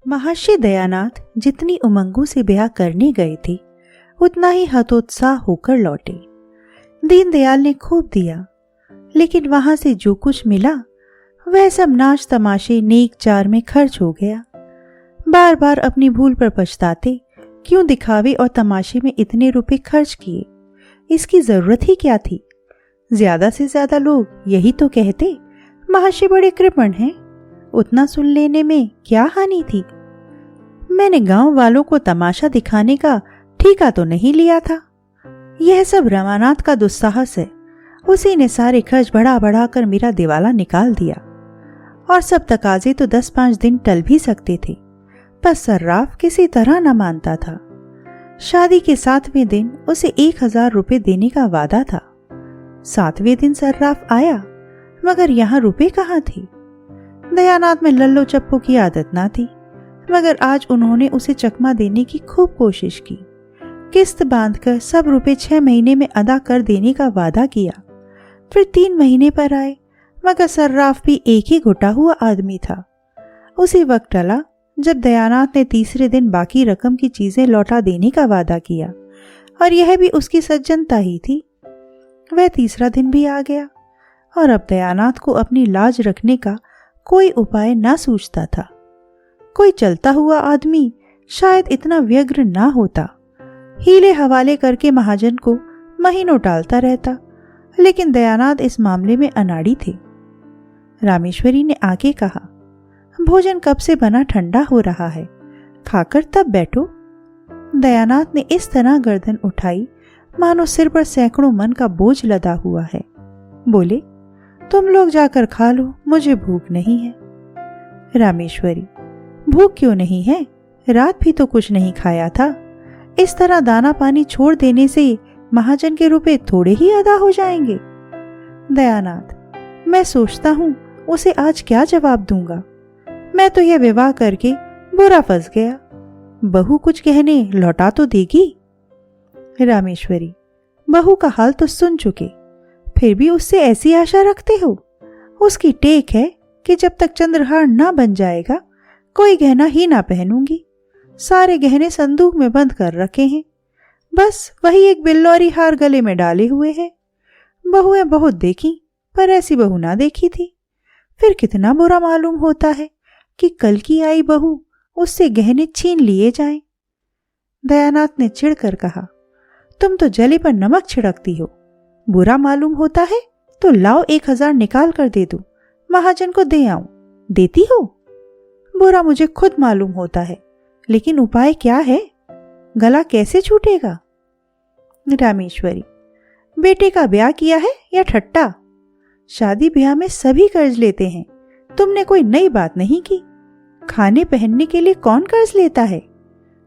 महर्षि दयानाथ जितनी उमंगों से ब्याह करने गए थे उतना ही हतोत्साह होकर लौटे। दीनदयाल ने खूब दिया, लेकिन वहां से जो कुछ मिला वह सब नाच तमाशे नेक चार में खर्च हो गया। बार बार अपनी भूल पर पछताते, क्यों दिखावे और तमाशे में इतने रुपए खर्च किए, इसकी जरूरत ही क्या थी। ज्यादा से ज्यादा लोग यही तो कहते, महर्षि बड़े कृपण हैं, उतना सुन लेने में क्या हानि थी। मैंने गांव वालों को तमाशा दिखाने का ठेका तो नहीं लिया था। यह सब रमानाथ का दुस्साहस है। उसी ने सारे खर्च बढ़ा बढ़ा कर मेरा दिवाला निकाल दिया। और सब तकाजे तो 10-5 दिन टल भी सकते थे, पर सर्राफ किसी तरह न मानता था। शादी के 7वें दिन उसे 1000 रुपए देने का वादा था। 7वें दिन सर्राफ आया, मगर यहाँ रुपए कहाँ थे। दयानाथ में लल्लो चप्पो की आदत ना थी, मगर आज उन्होंने उसे चकमा देने की खूब कोशिश की। किस्त बांधकर सब रुपए 6 महीने में अदा कर देने का वादा किया। फिर 3 महीने पर आए, मगर सर्राफ भी एक ही घुटा हुआ आदमी था। उसी वक्त टला जब दयानाथ ने तीसरे दिन बाकी रकम की चीजें लौटा देने का वादा किया, और यह भी उसकी सज्जनता ही थी। वह तीसरा दिन भी आ गया, और अब दयानाथ को अपनी लाज रखने का कोई उपाय ना सूझता था। कोई चलता हुआ आदमी शायद इतना व्यग्र ना होता। हीले हवाले करके महाजन को महीनों टालता रहता, लेकिन दयानाथ इस मामले में अनाड़ी थे। रामेश्वरी ने आके कहा, भोजन कब से बना ठंडा हो रहा है, खाकर तब बैठो। दयानाथ ने इस तरह गर्दन उठाई मानो सिर पर सैकड़ों मन का बोझ लदा हुआ है। बोले, तुम लोग जाकर खा लो, मुझे भूख नहीं है। रामेश्वरी, भूख क्यों नहीं है, रात भी तो कुछ नहीं खाया था। इस तरह दाना पानी छोड़ देने से महाजन के रुपए थोड़े ही अदा हो जाएंगे। दयानाथ, मैं सोचता हूँ उसे आज क्या जवाब दूंगा। मैं तो यह विवाह करके बुरा फंस गया। बहू कुछ कहने लौटा तो देगी। रामेश्वरी, बहू का हाल तो सुन चुके, फिर भी उससे ऐसी आशा रखते हो। उसकी टेक है कि जब तक चंद्रहार ना बन जाएगा कोई गहना ही ना पहनूंगी। सारे गहने संदूक में बंद कर रखे हैं, बस वही एक बिल्लौरी हार गले में डाले हुए है। बहुएं बहुत देखी, पर ऐसी बहू ना देखी थी। फिर कितना बुरा मालूम होता है कि कल की आई बहू उससे गहने छीन लिए जाएं। दयानाथ ने चिढ़कर कहा, तुम तो जले पर नमक छिड़कती हो। बुरा मालूम होता है तो लाओ 1000 निकाल कर दे दो, महाजन को दे आऊं। देती हो? बुरा मुझे खुद मालूम होता है, लेकिन उपाय क्या है? गला कैसे छूटेगा? रामेश्वरी, बेटे का ब्याह किया है या ठट्टा? शादी ब्याह में सभी कर्ज लेते हैं, तुमने कोई नई बात नहीं की। खाने पहनने के लिए कौन कर्ज लेता है?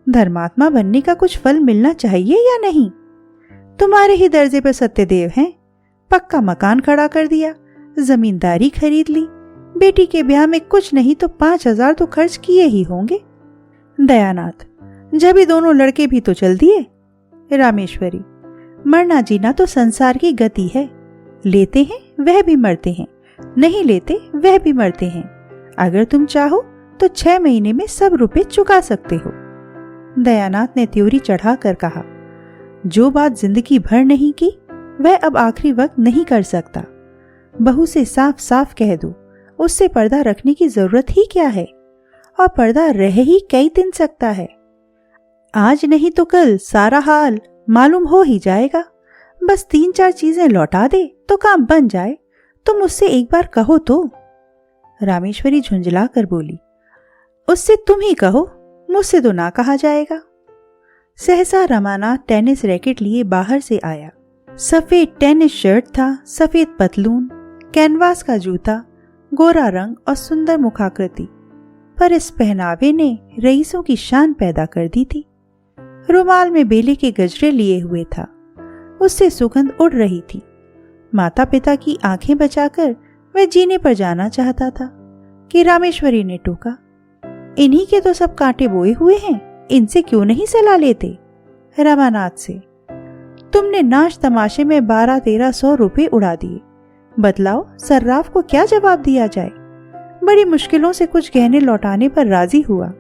धर्मात्मा बनने का कुछ फल मिलना चाहिए या नहीं? तुम्हारे ही दर्जे पर सत्यदेव हैं, पक्का मकान खड़ा कर दिया, जमींदारी खरीद ली। बेटी के ब्याह में कुछ नहीं तो 5000 तो खर्च किए ही होंगे। दयानाथ, जब ही दोनों लड़के भी तो चल दिए। रामेश्वरी, मरना जीना तो संसार की गति है। लेते हैं वह भी मरते हैं, नहीं लेते वह भी मरते हैं। अगर तुम चाहो तो 6 महीने में सब रुपए चुका सकते हो। दयानाथ ने त्योरी चढ़ाकर कहा, जो बात जिंदगी भर नहीं की वह अब आखिरी वक्त नहीं कर सकता। बहू से साफ साफ कह दो, उससे पर्दा रखने की जरूरत ही क्या है, और पर्दा रह ही कई दिन सकता है। आज नहीं तो कल सारा हाल मालूम हो ही जाएगा। बस 3-4 चीजें लौटा दे तो काम बन जाए। तुम उससे एक बार कहो तो। रामेश्वरी झुंझला कर बोली, उससे तुम ही कहो, मुझसे तो ना कहा जाएगा। सहसा रमानाथ टेनिस रैकेट लिए बाहर से आया। सफेद टेनिस शर्ट था, सफेद पतलून, कैनवास का जूता, गोरा रंग और सुंदर मुखाकृति। पर इस पहनावे ने रईसों की शान पैदा कर दी थी। रुमाल में बेले के गजरे लिए हुए था, उससे सुगंध उड़ रही थी। माता पिता की आंखें बचाकर वह जीने पर जाना चाहता था कि रामेश्वरी ने टोका, इन्हीं के तो सब कांटे बोए हुए हैं, इनसे क्यों नहीं सलाह लेते? रमानाथ से, तुमने नाच तमाशे में 1200-1300 रुपए उड़ा दिए। बतलाओ सर्राफ को क्या जवाब दिया जाए? बड़ी मुश्किलों से कुछ गहने लौटाने पर राजी हुआ,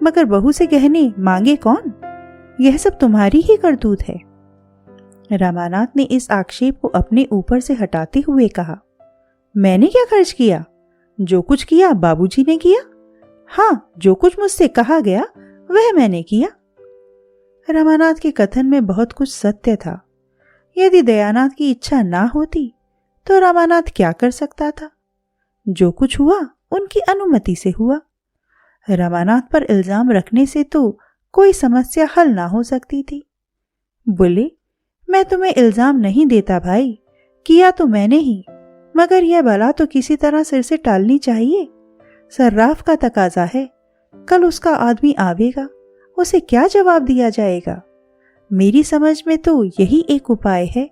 मगर बहू से गहने मांगे कौन? यह सब तुम्हारी ही करतूत है। रमानाथ ने इस आक्षेप को अपने ऊपर से हटाते हुए कहा, मैंने क्या खर्च किया? जो कुछ किया बाबूजी ने किया। हाँ, जो कुछ मुझसे कहा गया वह मैंने किया। रमानाथ के कथन में बहुत कुछ सत्य था। यदि दयानाथ की इच्छा ना होती तो रमानाथ क्या कर सकता था? जो कुछ हुआ उनकी अनुमति से हुआ। रमानाथ पर इल्जाम रखने से तो कोई समस्या हल ना हो सकती थी। बोले, मैं तुम्हें इल्जाम नहीं देता भाई, किया तो मैंने ही, मगर यह बला तो किसी तरह सिर से टालनी चाहिए। सर्राफ का तकाजा है, कल उसका आदमी आवेगा, उसे क्या जवाब दिया जाएगा? मेरी समझ में तो यही एक उपाय है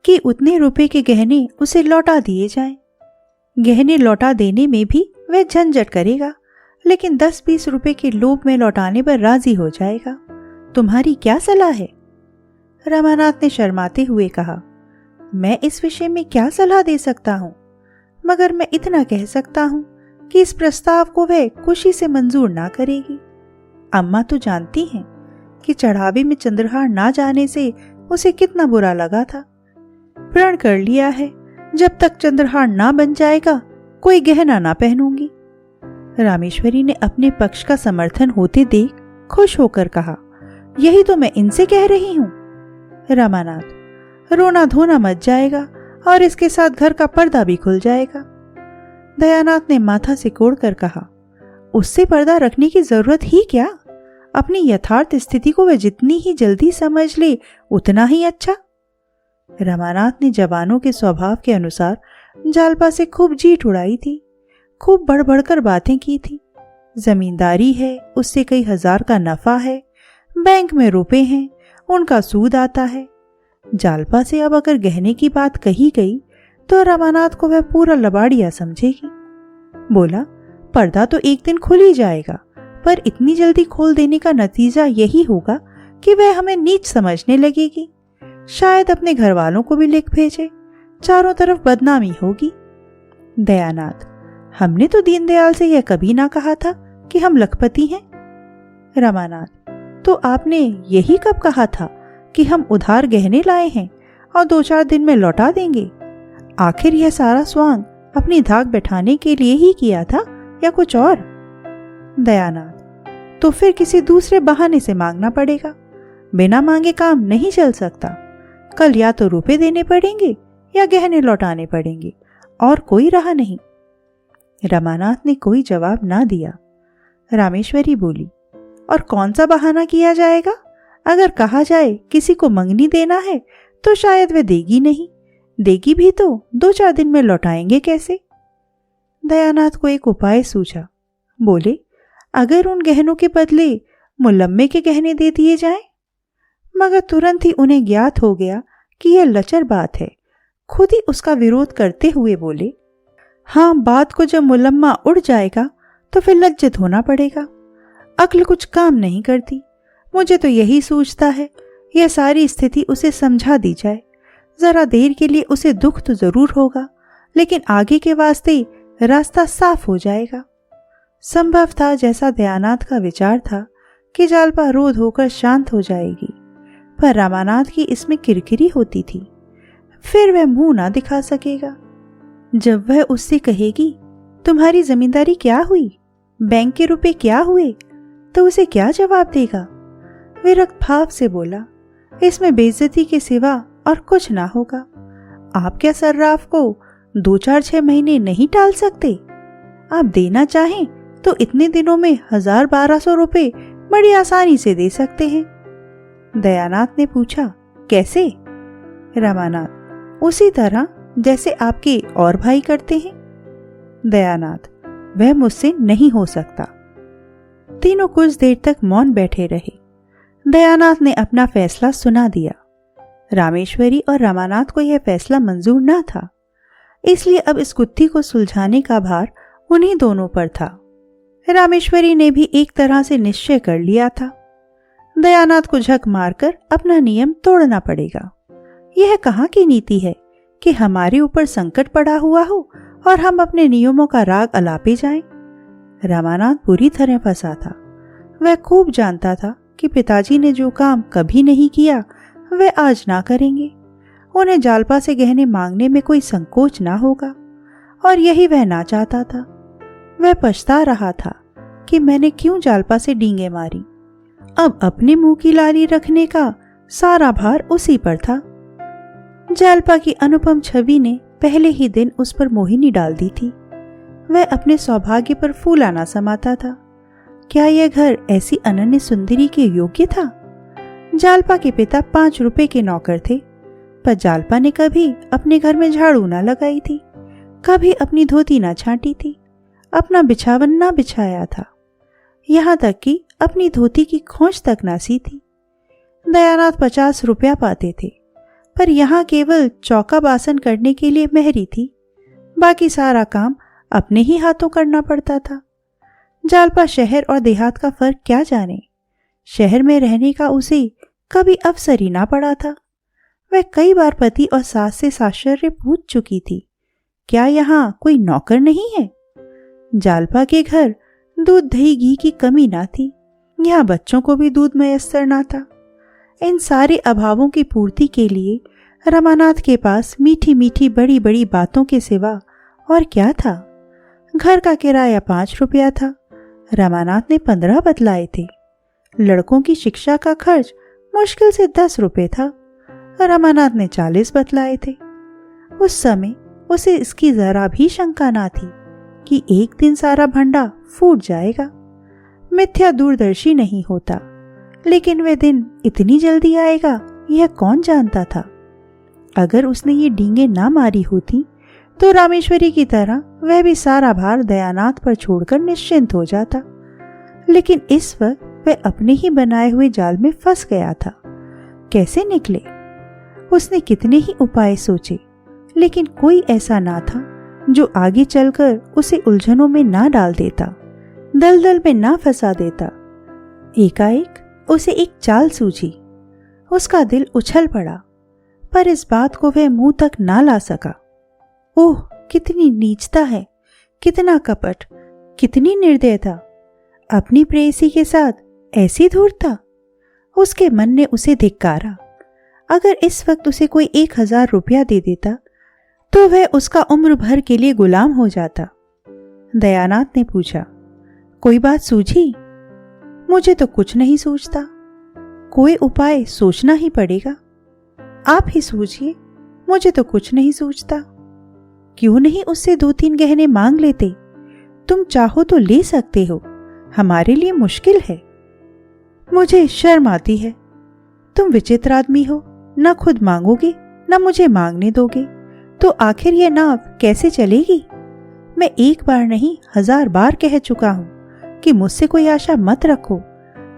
कि उतने रुपए के गहने उसे लौटा दिए जाएं। गहने लौटा देने में भी वह झंझट करेगा, लेकिन 10-20 रुपए के लोभ में लौटाने पर राजी हो जाएगा। तुम्हारी क्या सलाह है? रमानाथ ने शर्माते हुए कहा, मैं इस विषय में क्या सलाह दे सकता हूं, मगर मैं इतना कह सकता हूं कि इस प्रस्ताव को वह खुशी से मंजूर ना करेगी। अम्मा तो जानती हैं कि चढ़ावे में चंद्रहार ना जाने से उसे कितना बुरा लगा था। प्रण कर लिया है, जब तक चंद्रहार ना बन जाएगा कोई गहना ना पहनूंगी। रामेश्वरी ने अपने पक्ष का समर्थन होते देख खुश होकर कहा, यही तो मैं इनसे कह रही हूं। रमानाथ, रोना धोना मच जाएगा और इसके साथ घर का पर्दा भी खुल जाएगा। दयानाथ ने माथा सिकोड़ कर कहा, उससे पर्दा रखने की जरूरत ही क्या? अपनी यथार्थ स्थिति को वह जितनी ही जल्दी समझ ले उतना ही अच्छा। रमानाथ ने जवानों के स्वभाव के अनुसार जालपा से खूब जीठ उड़ाई थी, खूब बढ़ बढ़कर बातें की थी। जमींदारी है, उससे कई हजार का नफा है, बैंक में रुपए हैं, उनका सूद आता है। जालपा से अब अगर गहने की बात कही गई तो रमानाथ को वह पूरा लबाड़िया समझेगी। बोला, पर्दा तो एक दिन खुल ही जाएगा, पर इतनी जल्दी खोल देने का नतीजा यही होगा कि वह हमें नीच समझने लगेगी। शायद अपने घर वालों को भी लिख भेजे, चारों तरफ बदनामी होगी। दयानाथ, हमने तो दीनदयाल से यह कभी ना कहा था कि हम लखपति हैं। रमानाथ, तो आपने यही कब कहा था कि हम उधार गहने लाए हैं और 2-4 दिन में लौटा देंगे? आखिर यह सारा स्वांग अपनी धाक बैठाने के लिए ही किया था या कुछ और? दयानाथ, तो फिर किसी दूसरे बहाने से मांगना पड़ेगा, बिना मांगे काम नहीं चल सकता। कल या तो रुपए देने पड़ेंगे या गहने लौटाने पड़ेंगे, और कोई राह नहीं। रमानाथ ने कोई जवाब ना दिया। रामेश्वरी बोली, और कौन सा बहाना किया जाएगा? अगर कहा जाए किसी को मंगनी देना है तो शायद वह देगी नहीं, देगी भी तो 2-4 दिन में लौटाएंगे कैसे? दयानाथ को एक उपाय सूझा। बोले, अगर उन गहनों के बदले मुलम्मे के गहने दे दिए जाएं? मगर तुरंत ही उन्हें ज्ञात हो गया कि यह लचर बात है। खुद ही उसका विरोध करते हुए बोले, हाँ, बात को जब मुलम्मा उड़ जाएगा तो फिर लज्जित होना पड़ेगा। अक्ल कुछ काम नहीं करती। मुझे तो यही सूझता है यह सारी स्थिति उसे समझा दी जाए। जरा देर के लिए उसे दुख तो जरूर होगा, लेकिन आगे के वास्ते रास्ता साफ हो जाएगा। संभव था, जैसा दयानाथ का विचार था, कि जालपा रोध होकर शांत हो जाएगी, पर रमानाथ की इसमें किरकिरी होती थी। फिर वह मुंह ना दिखा सकेगा। जब वह उससे कहेगी, तुम्हारी जमींदारी क्या हुई, बैंक के रुपए क्या हुए, तो उसे क्या जवाब देगा? विरक्त भाव से बोला, इसमें बेइज्जती के सिवा और कुछ ना होगा। आप क्या सर्राफ को 2-4-6 महीने नहीं टाल सकते? आप देना चाहें तो इतने दिनों में 1000-1200 रुपए बड़ी आसानी से दे सकते हैं। दयानाथ ने पूछा, कैसे? रमानाथ, उसी तरह जैसे आपके और भाई करते हैं। दयानाथ, वह मुझसे नहीं हो सकता। तीनों कुछ देर तक मौन बैठे रहे। दयानाथ ने अपना फैसला सुना दिया। रामेश्वरी और रमानाथ को यह फैसला मंजूर न था, इसलिए अब इस गुत्थी को सुलझाने का भार उन्हीं दोनों पर था। रामेश्वरी ने भी एक तरह से निश्चय कर लिया था। दयानाथ को झक मारकर अपना नियम तोड़ना पड़ेगा। यह कहाँ की नीति है कि हमारे ऊपर संकट पड़ा हुआ हो और हम अपने नियमों का राग अलापे जाएं। रमानाथ बुरी तरह फंसा था। वह खूब जानता था कि पिताजी ने जो काम कभी नहीं किया वह आज ना करेंगे। उन्हें जालपा से गहने मांगने में कोई संकोच ना होगा, और यही वह ना चाहता था। वह पछता रहा था कि मैंने क्यों जालपा से डींगे मारी। अब अपने मुंह की लाली रखने का सारा भार उसी पर था। जालपा की अनुपम छवि ने पहले ही दिन उस पर मोहिनी डाल दी थी। वह अपने सौभाग्य पर फूला ना समाता था। क्या यह घर ऐसी अनन्य सुंदरी के योग्य था? जालपा के पिता 5 रुपए के नौकर थे, पर जालपा ने कभी अपने घर में झाड़ू ना लगाई थी, कभी अपनी धोती ना छांटी थी, अपना बिछावन ना बिछाया था, यहाँ तक कि अपनी धोती की खोंच तक ना सी थी। दयानाथ 50 रुपया पाते थे, पर यहाँ केवल चौका बासन करने के लिए मेहरी थी। बाकी सारा काम अपने ही हाथों करना पड़ता था। जालपा शहर और देहात का फर्क क्या जाने। शहर में रहने का उसे कभी अवसर ही ना पड़ा था। वह कई बार पति और सास से साश्चर्य पूछ चुकी थी, क्या यहाँ कोई नौकर नहीं है? जालपा के घर दूध दही घी की कमी ना थी, यहाँ बच्चों को भी दूध मयस्सर ना था। इन सारे अभावों की पूर्ति के लिए रमानाथ के पास मीठी मीठी बड़ी बड़ी बातों के सिवा और क्या था? घर का किराया 5 रुपया था, रमानाथ ने 15 बतलाए थे। लड़कों की शिक्षा का खर्च मुश्किल से 10 रुपए था, रमानाथ ने 40 बतलाए थे। उस समय उसे इसकी जरा भी शंका ना थी कि एक दिन सारा भंडा फूट जाएगा। मिथ्या दूरदर्शी नहीं होता, लेकिन वह दिन इतनी जल्दी आएगा यह कौन जानता था। अगर उसने ये डींगे ना मारी होती तो रामेश्वरी की तरह वह भी सारा भार दयानाथ पर छोड़कर निश्चिंत हो जाता। लेकिन इस वक्त वह अपने ही बनाए हुए जाल में फंस गया था। कैसे निकले? उसने कितने ही उपाय सोचे, लेकिन कोई ऐसा ना था जो आगे चलकर उसे उलझनों में ना डाल देता, दलदल में ना फंसा देता। एकाएक उसे एक चाल सूझी। उसका दिल उछल पड़ा, पर इस बात को वह मुंह तक ना ला सका। ओह, कितनी नीचता है, कितना कपट, कितनी निर्दयता! अपनी प्रेयसी के साथ ऐसी धूर्तता! उसके मन ने उसे धिक्कारा। अगर इस वक्त उसे कोई 1000 रुपया दे देता तो वह उसका उम्र भर के लिए गुलाम हो जाता। दयानाथ ने पूछा, कोई बात सूझी? मुझे तो कुछ नहीं सूझता। कोई उपाय सोचना ही पड़ेगा। आप ही सूझिए, मुझे तो कुछ नहीं सूझता। क्यों नहीं उससे 2-3 गहने मांग लेते? तुम चाहो तो ले सकते हो, हमारे लिए मुश्किल है। मुझे शर्म आती है। तुम विचित्र आदमी हो, न खुद मांगोगे न मुझे मांगने दोगे, तो आखिर यह नाव कैसे चलेगी? मैं एक बार नहीं 1000 बार कह चुका हूं कि मुझसे कोई आशा मत रखो।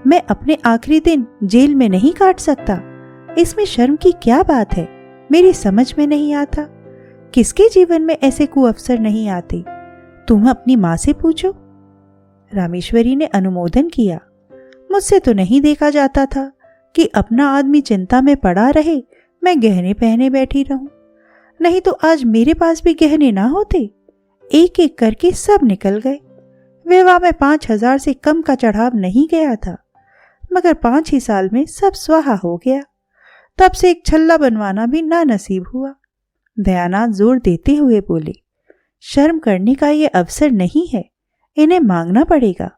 मैं अपने आखिरी दिन जेल में नहीं काट सकता। इसमें शर्म की क्या बात है? मेरी समझ में नहीं आता। किसके जीवन में ऐसे कुअवसर नहीं आते? तुम अपनी माँ से पूछो। रामेश्वरी ने अनुमोदन किया। मुझसे तो नहीं देखा जाता था कि अपना आदमी चिंता में पड़ा रहे, मैं गहने पहने बैठी रहूं। नहीं तो आज मेरे पास भी गहने ना होते। एक एक करके सब निकल गए। विवाह में 5000 से कम का चढ़ाव नहीं गया था, मगर 5 ही साल में सब स्वाहा हो गया। तब से एक छल्ला बनवाना भी ना नसीब हुआ। दयानाथ जोर देते हुए बोले, शर्म करने का ये अवसर नहीं है, इन्हें मांगना पड़ेगा।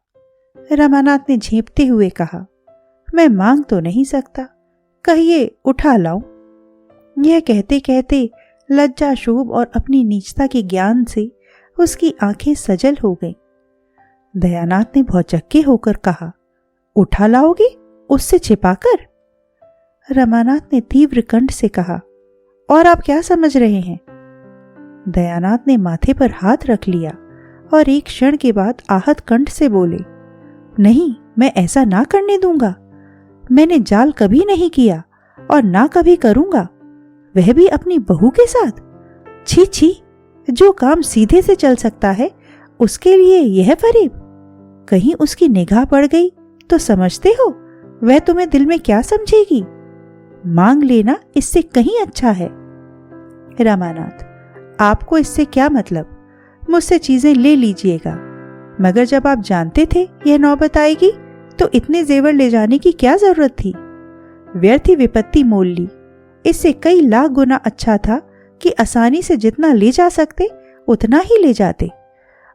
रमानाथ ने झेंपते हुए कहा, मैं मांग तो नहीं सकता, कहिए उठा लाऊं। यह कहते कहते लज्जा शोभ और अपनी नीचता के ज्ञान से उसकी आंखें सजल हो गईं। दयानाथ ने भौचक्के होकर कहा, उठा लाओगे? उससे छिपाकर? रमानाथ ने तीव्र कंठ से कहा, और आप क्या समझ रहे हैं? दयानाथ ने माथे पर हाथ रख लिया और एक क्षण के बाद आहत कंठ से बोले, नहीं, मैं ऐसा ना करने दूंगा। मैंने जाल कभी नहीं किया और ना कभी करूंगा, वह भी अपनी बहू के साथ। छी छी, जो काम सीधे से चल सकता है उसके लिए यह फरेब। कहीं उसकी निगाह पड़ गई तो समझते हो वह तुम्हें दिल में क्या समझेगी? मांग लेना इससे कहीं अच्छा है। रमानाथ, आपको इससे क्या मतलब? मुझसे चीजें ले लीजिएगा, मगर जब आप जानते थे यह नौबत आएगी तो इतने जेवर ले जाने की क्या जरूरत थी? व्यर्थ ही विपत्ति मोल ली। इससे कई लाख गुना अच्छा था कि आसानी से जितना ले जा सकते उतना ही ले जाते।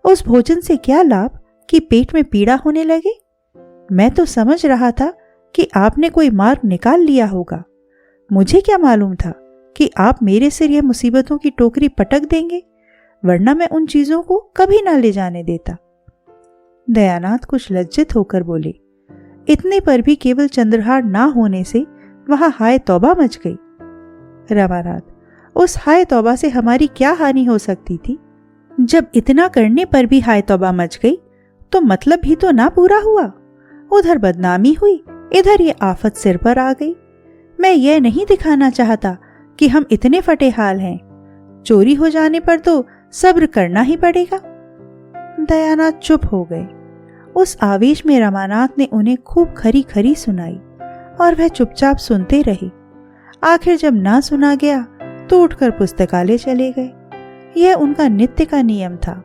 उस भोजन से क्या लाभ कि पेट में पीड़ा होने लगे। मैं तो समझ रहा था कि आपने कोई मार्ग निकाल लिया होगा। मुझे क्या मालूम था कि आप मेरे सिर यह मुसीबतों की टोकरी पटक देंगे, वरना मैं उन चीजों को कभी ना ले जाने देता। दयानाथ कुछ लज्जित होकर बोले, इतने पर भी केवल चंद्रहार ना होने से वहां हाय तौबा मच गई। रमानाथ, उस हाय तौबा से हमारी क्या हानि हो सकती थी? जब इतना करने पर भी हाय तौबा मच गई तो मतलब भी तो ना पूरा हुआ। उधर बदनामी हुई, इधर ये आफत सिर पर आ गई। मैं ये नहीं दिखाना चाहता कि हम इतने फटे हाल हैं। चोरी हो जाने पर तो सब्र करना ही पड़ेगा। दयानाथ चुप हो गए। उस आवेश में रमानाथ ने उन्हें खूब खरी खरी सुनाई और वह चुपचाप सुनते रहे। आखिर जब ना सुना गया तो उठकर पुस्तकालय चले गए। यह उनका नित्य का नियम था।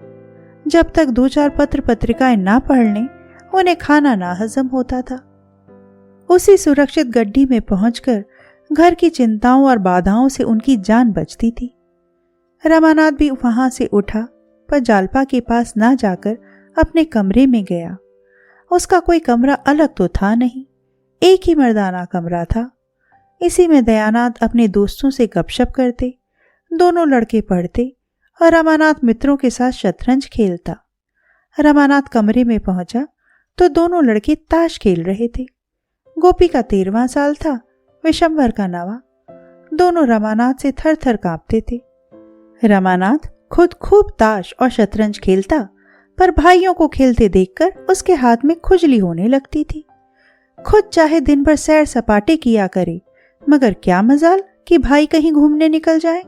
जब तक 2-4 पत्र पत्रिकाएं ना पढ़ लें उन्हें खाना ना हजम होता था। उसी सुरक्षित गड्डी में पहुंचकर घर की चिंताओं और बाधाओं से उनकी जान बचती थी। रमानाथ भी वहां से उठा, पर जालपा के पास ना जाकर अपने कमरे में गया। उसका कोई कमरा अलग तो था नहीं, एक ही मर्दाना कमरा था। इसी में दयानाथ अपने दोस्तों से गपशप करते, दोनों लड़के पढ़ते और रमानाथ मित्रों के साथ शतरंज खेलता। रमानाथ कमरे में पहुंचा तो दोनों लड़के ताश खेल रहे थे। गोपी का 13वां साल था, विशंबर का 9वां। दोनों रमानाथ से थर थर कांपते थे। रमानाथ खुद खूब ताश और शतरंज खेलता, पर भाइयों को खेलते देखकर उसके हाथ में खुजली होने लगती थी। खुद चाहे दिन भर सैर सपाटे किया करे, मगर क्या मजाल कि भाई कहीं घूमने निकल जाए।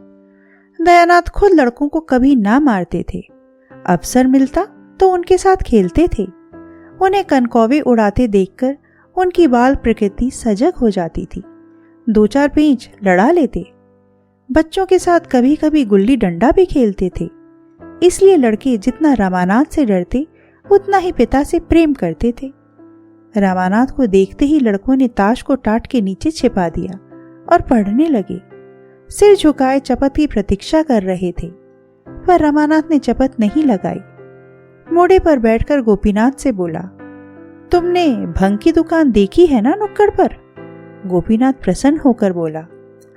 दयानाथ खुद लड़कों को कभी ना मारते थे। अवसर मिलता तो उनके साथ खेलते थे। उन्हें कनकौवे उड़ाते देखकर उनकी बाल प्रकृति सजग हो जाती थी। 2-4 पेंच लड़ा लेते। बच्चों के साथ कभी कभी गुल्ली डंडा भी खेलते थे। इसलिए लड़के जितना रमानाथ से डरते उतना ही पिता से प्रेम करते थे। रमानाथ को देखते ही लड़कों ने ताश को टाट के नीचे छिपा दिया और पढ़ने लगे। सिर झुकाए चपत की प्रतीक्षा कर रहे थे, पर रमानाथ ने चपत नहीं लगाई। मोड़े पर बैठकर गोपीनाथ से बोला, तुमने भंग की दुकान देखी है ना नुक्कड़ पर? गोपीनाथ प्रसन्न होकर बोला,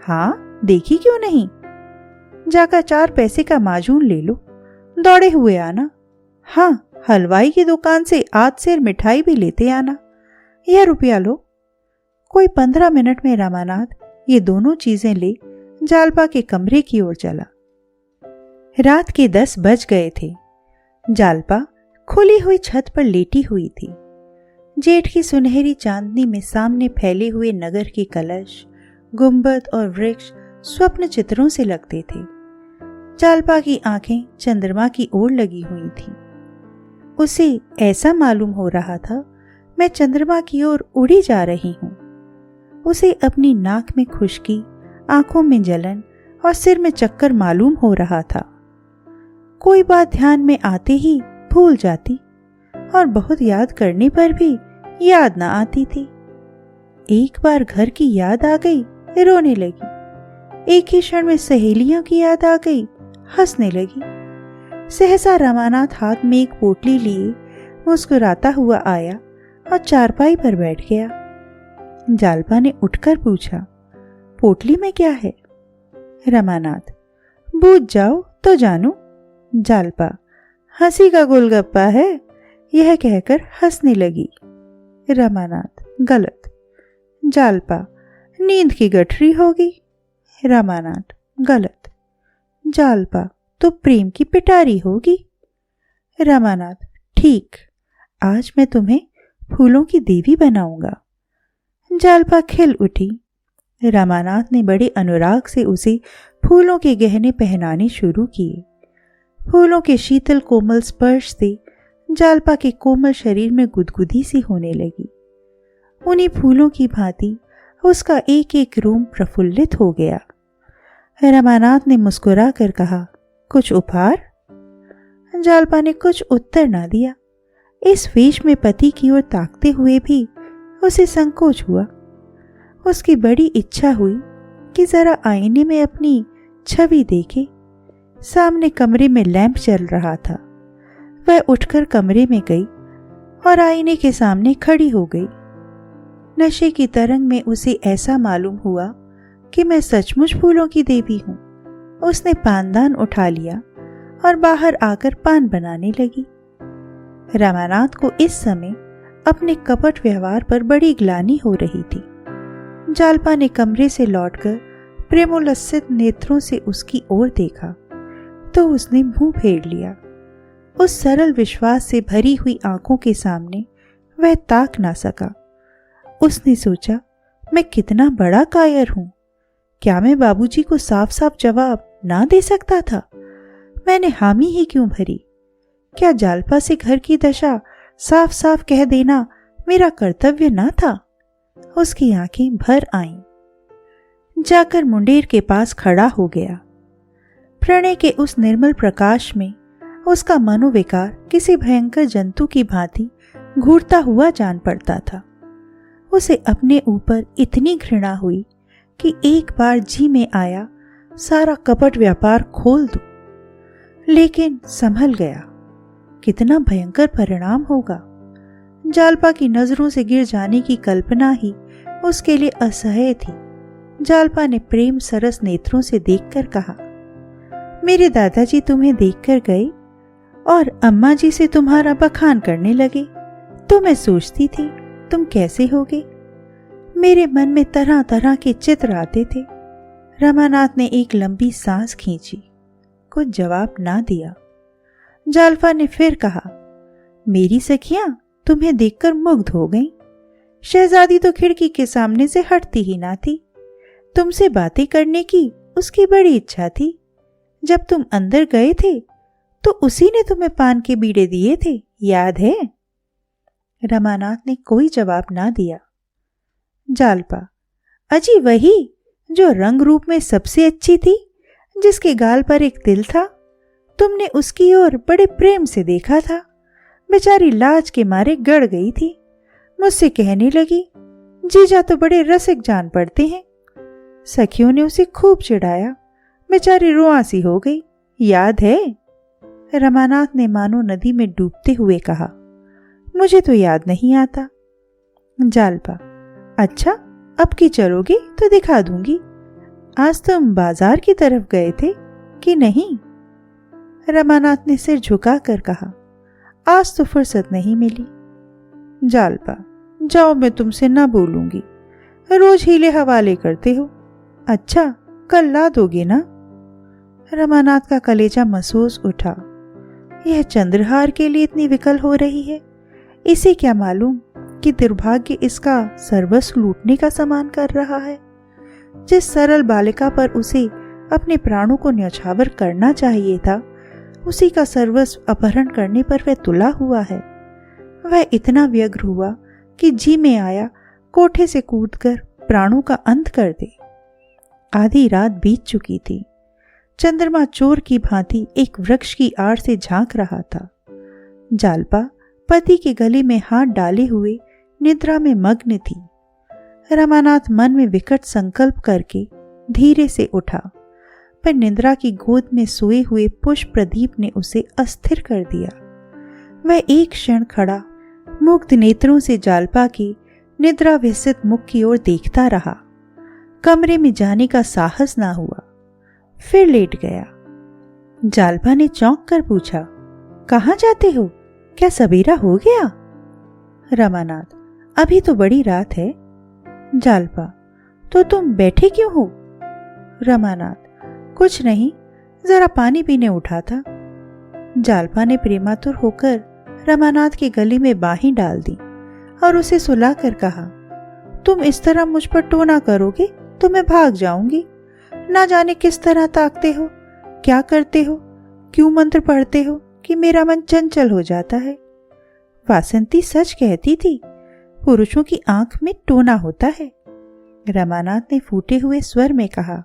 हाँ, देखी क्यों नहीं। जाकर 4 पैसे का माजून ले लो, दौड़े हुए आना। हाँ, हलवाई की दुकान से आध सेर मिठाई भी लेते आना। यह रुपया लो। कोई 15 मिनट में रमानाथ ये दोनों चीजें ले जालपा के कमरे की ओर चला। रात के 10 बज गए थे। जालपा खुली हुई छत पर लेटी हुई थी। जेठ की सुनहरी चांदनी में सामने फैले हुए नगर के कलश, गुंबद और वृक्ष स्वप्न चित्रों से लगते थे। जालपा की आंखें चंद्रमा की ओर लगी हुई थीं। उसे ऐसा मालूम हो रहा था मैं चंद्रमा की ओर उड़ी जा रही हूं। उसे अपनी नाक में खुश्की, आंखों में जलन और सिर में चक्कर मालूम हो रहा था। कोई बात ध्यान में आते ही भूल जाती और बहुत याद करने पर भी याद ना आती थी। एक बार घर की याद आ गई, रोने लगी। एक ही क्षण में सहेलियों की याद आ गई, हंसने लगी। सहसा रमानाथ हाथ में एक पोटली लिए मुस्कुराता हुआ आया और चारपाई पर बैठ गया। जालपा ने उठकर पूछा, पोटली में क्या है? रमानाथ, बूझ जाओ तो जानू। जालपा, हंसी का गोलगप्पा है। यह कहकर हंसने लगी। रमानाथ, गलत। जालपा, नींद की गठरी होगी। रमानाथ, गलत। जालपा, तो प्रेम की पिटारी होगी। रमानाथ, ठीक, आज मैं तुम्हें फूलों की देवी बनाऊंगा। जालपा खिल उठी। रमानाथ ने बड़े अनुराग से उसे फूलों के गहने पहनाने शुरू किए। फूलों के शीतल कोमल स्पर्श से जालपा के कोमल शरीर में गुदगुदी सी होने लगी। उन्हीं फूलों की भांति उसका एक एक रोम प्रफुल्लित हो गया। रमानाथ ने मुस्कुरा कर कहा, कुछ उपहार? जालपा ने कुछ उत्तर ना दिया। इस वेश में पति की ओर ताकते हुए भी उसे संकोच हुआ। उसकी बड़ी इच्छा हुई कि जरा आईने में अपनी छवि देखे। सामने कमरे में लैंप चल रहा था। वह उठकर कमरे में गई और आईने के सामने खड़ी हो गई। नशे की तरंग में उसे ऐसा मालूम हुआ कि मैं सचमुच फूलों की देवी हूं। उसने पानदान उठा लिया और बाहर आकर पान बनाने लगी। रमानाथ को इस समय अपने कपट व्यवहार पर बड़ी ग्लानि हो रही थी। जालपा ने कमरे से लौटकर प्रेमोल्लसित नेत्रों से उसकी ओर देखा तो उसने मुंह फेर लिया। उस सरल विश्वास से भरी हुई आंखों के सामने वह ताक ना सका। उसने सोचा, मैं कितना बड़ा कायर हूं। क्या मैं बाबूजी को साफ साफ जवाब ना दे सकता था? मैंने हामी ही क्यों भरी? क्या जालपा से घर की दशा साफ साफ कह देना मेरा कर्तव्य ना था? उसकी आंखें भर आईं। जाकर मुंडेर के पास खड़ा हो गया। प्रणय के उस निर्मल प्रकाश में उसका मनोविकार किसी भयंकर जंतु की भांति घूरता हुआ जान पड़ता था। उसे अपने ऊपर इतनी घृणा हुई कि एक बार जी में आया सारा कपट व्यापार खोल दूं, लेकिन संभल गया। कितना भयंकर परिणाम होगा। जालपा की नजरों से गिर जाने की कल्पना ही उसके लिए असह्य थी। जालपा ने प्रेम सरस नेत्रों से देखकर कहा, मेरे दादाजी तुम्हें देखकर गए और अम्मा जी से तुम्हारा बखान करने लगे, तो मैं सोचती थी तुम कैसे होगे। मेरे मन में तरह तरह के चित्र आते थे। रमानाथ ने एक लंबी सांस खींची, कुछ जवाब ना दिया। जालपा ने फिर कहा, मेरी सखियां तुम्हें देखकर मुग्ध हो गईं। शहजादी तो खिड़की के सामने से हटती ही ना थी। तुमसे बातें करने की उसकी बड़ी इच्छा थी। जब तुम अंदर गए थे तो उसी ने तुम्हें पान के बीड़े दिए थे, याद है? रमानाथ ने कोई जवाब ना दिया। जालपा, अजी वही जो रंग रूप में सबसे अच्छी थी, जिसके गाल पर एक तिल था। तुमने उसकी ओर बड़े प्रेम से देखा था। बेचारी लाज के मारे गड़ गई थी। मुझसे कहने लगी, जीजा तो बड़े रसिक जान पड़ते हैं। सखियों ने उसे खूब चिढ़ाया। बेचारी रुआंसी हो गई, याद है? रमानाथ ने मानो नदी में डूबते हुए कहा, मुझे तो याद नहीं आता। जालपा, अच्छा अब की चलोगे तो दिखा दूंगी। आज तुम बाजार की तरफ गए थे कि नहीं? रमानाथ ने सिर झुकाकर कहा, आज तो फुर्सत नहीं मिली। जालपा, जाओ, मैं तुमसे ना बोलूंगी। रोज हीले हवाले करते हो। अच्छा कल ला दोगे ना? रमानाथ का कलेजा महसूस उठा। यह चंद्रहार के लिए इतनी विकल हो रही है। इसे क्या मालूम कि दुर्भाग्य इसका सर्वस्व लूटने का सामान कर रहा है। जिस सरल बालिका पर उसे अपने प्राणों को न्यौछावर करना चाहिए था, उसी का सर्वस्व अपहरण करने पर वह तुला हुआ है। वह इतना व्यग्र हुआ कि जी में आया कोठे से कूदकर प्राणों का अंत कर दे। आधी रात बीत चुकी थी। चंद्रमा चोर की भांति एक वृक्ष की आड़ से झांक रहा था। जालपा पति के गले में हाथ डाले हुए निद्रा में मग्न थी। रमानाथ मन में विकट संकल्प करके धीरे से उठा, पर निद्रा की गोद में सोए हुए पुष्प प्रदीप ने उसे अस्थिर कर दिया। वह एक क्षण खड़ा मुग्ध नेत्रों से जालपा की निद्रा व्यसित मुख की ओर देखता रहा। कमरे में जाने का साहस ना हुआ, फिर लेट गया। जालपा ने चौंक कर पूछा, कहाँ जाते हो? क्या सवेरा हो गया? रमानाथ, अभी तो बड़ी रात है। जालपा, तो तुम बैठे क्यों हो? रमानाथ, कुछ नहीं, जरा पानी पीने उठा था। जालपा ने प्रेमातुर होकर रमानाथ के गले में बाहें डाल दी और उसे सुलाकर कहा, तुम इस तरह मुझ पर टोना करोगे तो मैं भाग जाऊंगी। ना जाने किस तरह ताकते हो, क्या करते हो, क्यों मंत्र पढ़ते हो कि मेरा मन चंचल हो जाता है। वासंती सच कहती थी, पुरुषों की आंख में टोना होता है। रमानाथ ने फूटे हुए स्वर में कहा,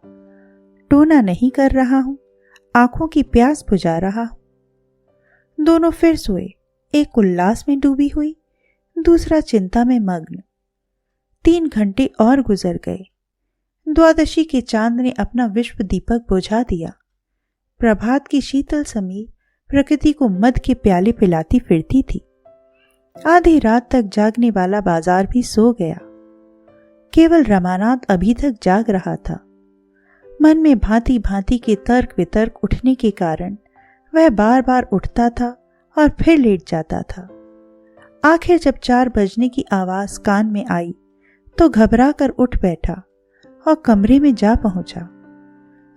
टोना नहीं कर रहा हूं, आंखों की प्यास बुझा रहा हूं। दोनों फिर सोए। एक उल्लास में डूबी हुई, दूसरा चिंता में मग्न। 3 घंटे और गुजर गए। द्वादशी के चांद ने अपना विश्व दीपक बुझा दिया। प्रभात की शीतल समीर प्रकृति को मद के प्याले पिलाती फिरती थी। आधी रात तक जागने वाला बाजार भी सो गया। केवल रमानाथ अभी तक जाग रहा था। मन में भांति भांति के तर्क वितर्क उठने के कारण वह बार बार उठता था और फिर लेट जाता था। आखिर जब 4 बजने की आवाज कान में आई तो घबरा कर उठ बैठा और कमरे में जा पहुंचा।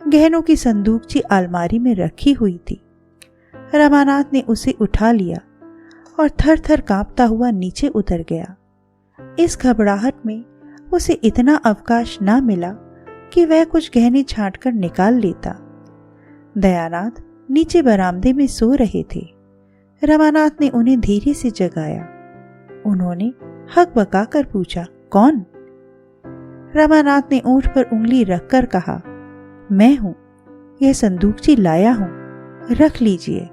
गहनों की संदूकची अलमारी में रखी हुई थी। रमानाथ ने उसे उठा लिया और थर थर कांपता हुआ नीचे उतर गया। इस घबराहट में उसे इतना अवकाश ना मिला कि वह कुछ गहने छांट कर निकाल लेता। दयानाथ नीचे बरामदे में सो रहे थे। रमानाथ ने उन्हें धीरे से जगाया। उन्होंने हक बकाकर पूछा, कौन? रमानाथ ने ओंठ पर उंगली रखकर कहा, मैं हूं, यह संदूकची लाया हूं, रख लीजिए।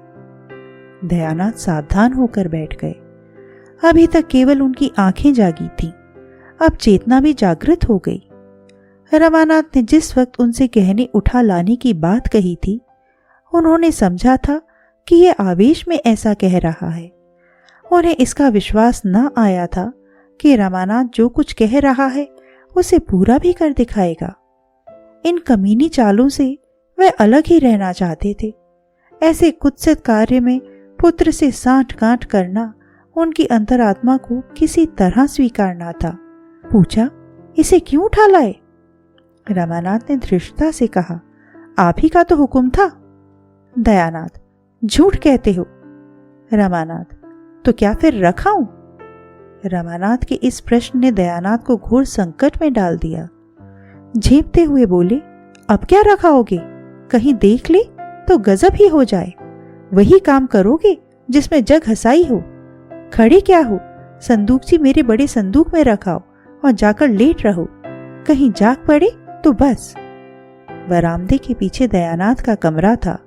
दयानाथ सावधान होकर बैठ गए। अभी तक केवल उनकी आंखें जागी थीं, अब चेतना भी जागृत हो गई। रमानाथ ने जिस वक्त उनसे गहने उठा लाने की बात कही थी, उन्होंने समझा था कि यह आवेश में ऐसा कह रहा है। उन्हें इसका विश्वास न आया था कि रमानाथ जो कुछ कह रहा है उसे पूरा भी कर दिखाएगा। इन कमीनी चालों से वह अलग ही रहना चाहते थे। ऐसे कुत्सित कार्य में पुत्र से साठ गांठ करना उनकी अंतरात्मा को किसी तरह स्वीकार न था। पूछा, इसे क्यों उठा लाए? रमानाथ ने धृष्टता से कहा, आप ही का तो हुक्म था। दयानाथ, झूठ कहते हो। रमानाथ, तो क्या फिर रखाऊं? रमानाथ के इस प्रश्न ने दयानाथ को घोर संकट में डाल दिया। झेपते हुए बोले, अब क्या रखाओगे? कहीं देख ले तो गजब ही हो जाए। वही काम करोगे जिसमें जग हसाई हो। खड़े क्या हो, संदूकची मेरे बड़े संदूक में रखाओ और जाकर लेट रहो। कहीं जाग पड़े तो बस। बरामदे के पीछे दयानाथ का कमरा था।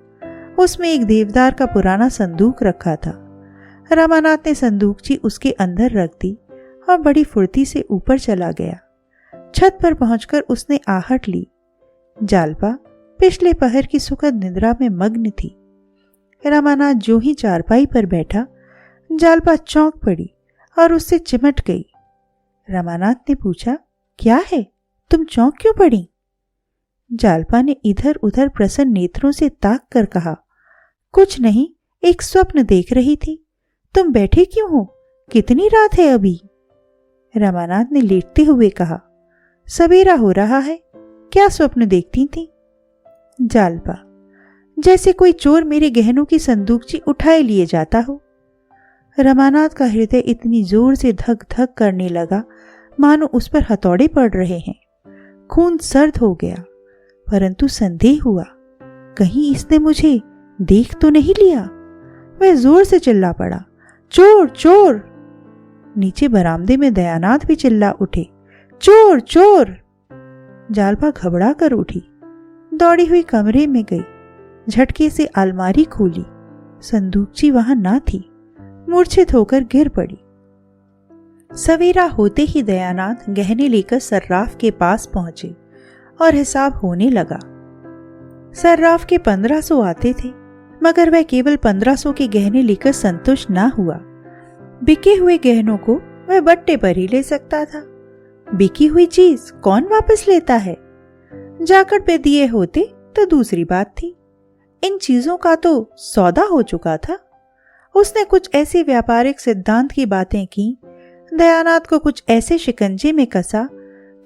उसमें एक देवदार का पुराना संदूक रखा था। रमानाथ ने संदूकची उसके अंदर रख दी और बड़ी फुर्ती से ऊपर चला गया। छत पर पहुंचकर उसने आहट ली। जालपा पिछले पहर की सुखद निद्रा में मग्न थी। रमानाथ जो ही चारपाई पर बैठा, जालपा चौंक पड़ी और उससे चिमट गई। रमानाथ ने पूछा, क्या है, तुम चौंक क्यों पड़ी? जालपा ने इधर उधर प्रसन्न नेत्रों से ताक कर कहा, कुछ नहीं, एक स्वप्न देख रही थी। तुम बैठे क्यों हो? कितनी रात है अभी? रमानाथ ने लेटते हुए कहा, सवेरा हो रहा है, क्या स्वप्न देखती थी? जालपा, जैसे कोई चोर मेरे गहनों की संदूकची उठाए लिए जाता हो। रमानाथ का हृदय इतनी जोर से धक धक करने लगा मानो उस पर हथौड़े पड़ रहे हैं। खून सर्द हो गया, परंतु संदेह हुआ, कहीं इसने मुझे देख तो नहीं लिया। वह जोर से चिल्ला पड़ा, चोर चोर। नीचे बरामदे में दयानाथ भी चिल्ला उठे, चोर चोर। जालपा घबरा कर उठी, दौड़ी हुई कमरे में गई, झटके से अलमारी खोली। संदूकची वहां ना थी। मूर्छित होकर गिर पड़ी। सवेरा होते ही दयानाथ गहने लेकर सर्राफ के पास पहुंचे और हिसाब होने लगा। सर्राफ के 1500 आते थे, मगर वह केवल 1500 के गहने लेकर संतुष्ट ना हुआ। बिके हुए गहनों को वह बट्टे पर ही ले सकता था। बिकी हुई चीज कौन वापस लेता है? जाकट पे दिए होते तो दूसरी बात थी। इन चीजों का तो सौदा हो चुका था। उसने कुछ ऐसे व्यापारिक सिद्धांत की बातें की, दयानाथ को कुछ ऐसे शिकंजे में कसा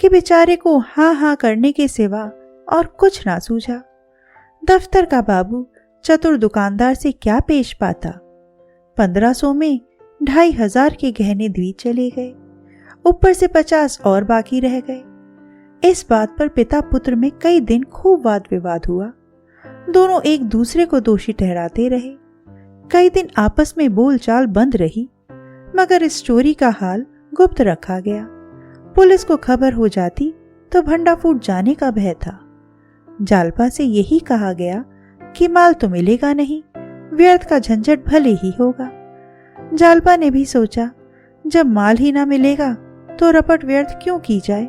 कि बेचारे को हाँ हाँ करने के सिवा और कुछ ना सूझा। दफ्तर का बाबू चतुर दुकानदार से क्या पेश पाता। 1500 में 2500 के गहने द्वीप चले गए, ऊपर से 50 और बाकी रह गए। इस बात पर पिता पुत्र में कई दिन खूब वाद विवाद हुआ। दोनों एक दूसरे को दोषी ठहराते रहे। कई दिन आपस में बोलचाल बंद रही, मगर इस चोरी का हाल गुप्त रखा गया। पुलिस को खबर हो जाती तो भंडा फूट जाने का भय था। जालपा से यही कहा गया कि माल तो मिलेगा नहीं, व्यर्थ का झंझट भले ही होगा। जालपा ने भी सोचा, जब माल ही ना मिलेगा तो रपट व्यर्थ क्यों की जाए।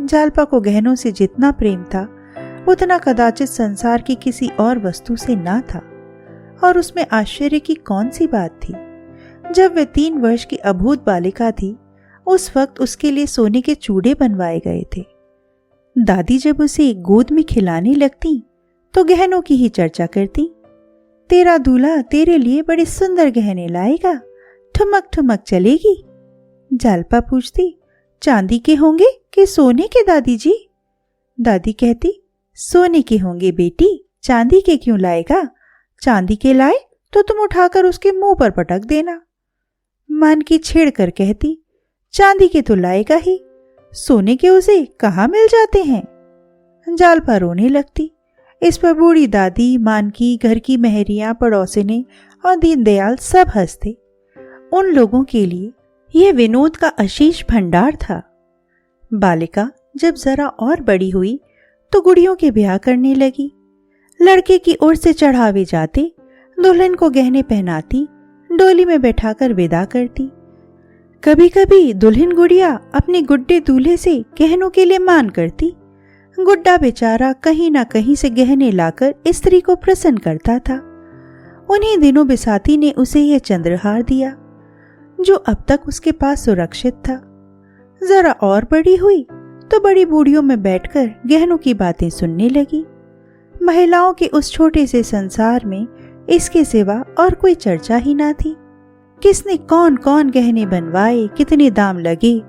जालपा को गहनों से जितना प्रेम था उतना कदाचित संसार की किसी और वस्तु से ना था, और उसमें आश्चर्य की कौन सी बात थी। जब वह 3 वर्ष की अभूत बालिका थी, उस वक्त उसके लिए सोने के चूड़े बनवाए गए थे। दादी जब उसे गोद में खिलाने लगती तो गहनों की ही चर्चा करती। तेरा दूल्हा तेरे लिए बड़े सुंदर गहने लाएगा, ठुमक ठुमक चलेगी। जालपा पूछती, चांदी के होंगे कि सोने के दादी जी? दादी कहती, सोने के होंगे बेटी, चांदी के क्यों लाएगा? चांदी के लाए तो तुम उठाकर उसके मुंह पर पटक देना। मान की छेड़ कर कहती, चांदी के तो लाएगा ही, सोने के उसे कहाँ मिल जाते हैं। जालपा रोने लगती। इस पर बूढ़ी दादी, मानकी, घर की मेहरियां, पड़ोसिने और दीनदयाल सब हंसते। उन लोगों के लिए यह विनोद का आशीष भंडार था। बालिका जब जरा और बड़ी हुई तो गुड़ियों के ब्याह करने लगी। लड़के की ओर से चढ़ावे जाते, दुल्हन को गहने पहनाती, डोली में बैठाकर विदा करती। कभी कभी दुल्हन गुड़िया अपने गुड्डे दूल्हे से गहनों के लिए मान करती। गुड्डा बेचारा कहीं ना कहीं से गहने लाकर स्त्री को प्रसन्न करता था। उन्हीं दिनों बिसाती ने उसे यह चंद्रहार दिया जो अब तक उसके पास सुरक्षित था। जरा और बड़ी हुई तो बड़ी बूढ़ियों में बैठकर गहनों की बातें सुनने लगी। महिलाओं के उस छोटे से संसार में इसके सिवा और कोई चर्चा ही ना थी। किसने कौन कौन गहने बनवाए, कितने दाम लगे,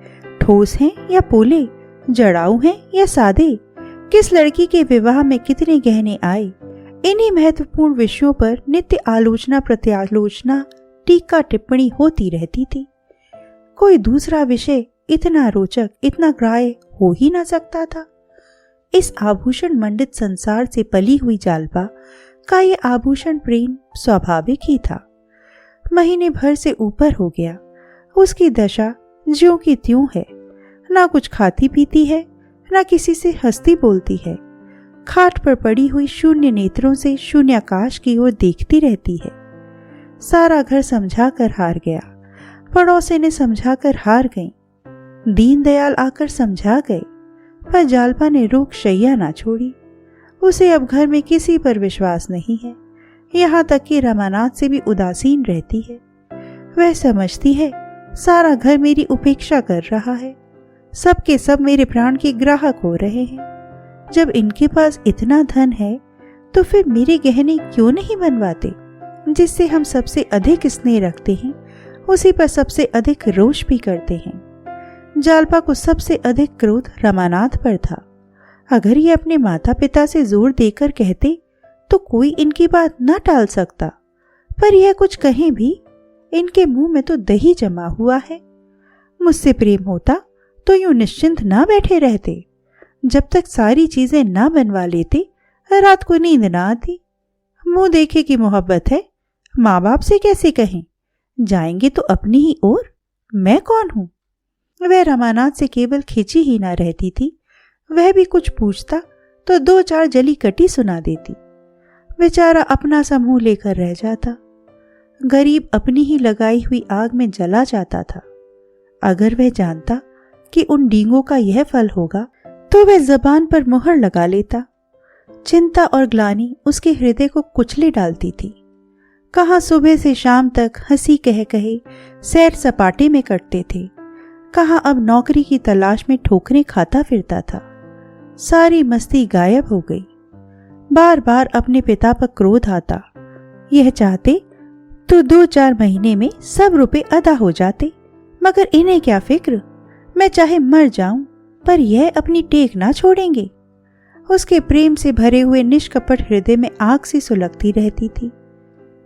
ठोस हैं या पोले, जड़ाऊ हैं या सादे, किस लड़की के विवाह में कितने गहने आए, इन्हीं महत्वपूर्ण विषयों पर नित्य आलोचना प्रत्यालोचना, टीका टिप्पणी होती रहती थी। कोई दूसरा विषय इतना रोचक, इतना ग्राह्य हो ही ना सकता था। इस आभूषण मंडित संसार से पली हुई जालपा का ये आभूषण प्रेम स्वाभाविक ही था। महीने भर से ऊपर हो गया, उसकी दशा ज्यों की त्यों है। ना कुछ खाती पीती है, ना किसी से हंसती बोलती है। खाट पर पड़ी हुई शून्य नेत्रों से शून्याकाश की ओर देखती रहती है। सारा घर समझा कर हार गया, पड़ोसी ने समझा कर हार गई, दीनदयाल आकर समझा गए, पर जालपा ने रोक शैया ना छोड़ी। उसे अब घर में किसी पर विश्वास नहीं है, यहाँ तक कि रमानाथ से भी उदासीन रहती है। वह समझती है सारा घर मेरी उपेक्षा कर रहा है, सबके सब मेरे प्राण के ग्राहक हो रहे हैं। जब इनके पास इतना धन है तो फिर मेरे गहने क्यों नहीं बनवाते? जिससे हम सबसे अधिक स्नेह रखते हैं उसी पर सबसे अधिक रोष भी करते हैं। जालपा को सबसे अधिक क्रोध रमानाथ पर था। अगर ये अपने माता पिता से जोर देकर कहते तो कोई इनकी बात न टाल सकता, पर यह कुछ कहें भी, इनके मुंह में तो दही जमा हुआ है। मुझसे प्रेम होता तो यूं निश्चिंत ना बैठे रहते। जब तक सारी चीजें ना बनवा लेते रात को नींद ना आती। मुंह देखे की मोहब्बत है, माँ बाप से कैसे कहें? जाएंगे तो अपनी ही ओर, मैं कौन हूं? वह रमानाथ से केवल खिंची ही ना रहती थी, वह भी कुछ पूछता तो 2-4 जली कटी सुना देती। बेचारा अपना सा मुंह लेकर रह जाता। गरीब अपनी ही लगाई हुई आग में जला जाता था। अगर वह जानता कि उन डींगों का यह फल होगा तो वह जबान पर मुहर लगा लेता। चिंता और ग्लानि उसके हृदय को कुचले डालती थी। कहाँ सुबह से शाम तक हंसी कह कहे सैर सपाटे में कटते थे, कहाँ अब नौकरी की तलाश में ठोकरें खाता फिरता था। सारी मस्ती गायब हो गई। बार बार अपने पिता पर क्रोध आता। यह चाहते तो 2-4 महीने में सब रुपए अदा हो जाते, मगर इन्हें क्या फिक्र, मैं चाहे मर जाऊं पर यह अपनी टेक ना छोड़ेंगे। उसके प्रेम से भरे हुए निष्कपट हृदय में आग सी सुलगती रहती थी।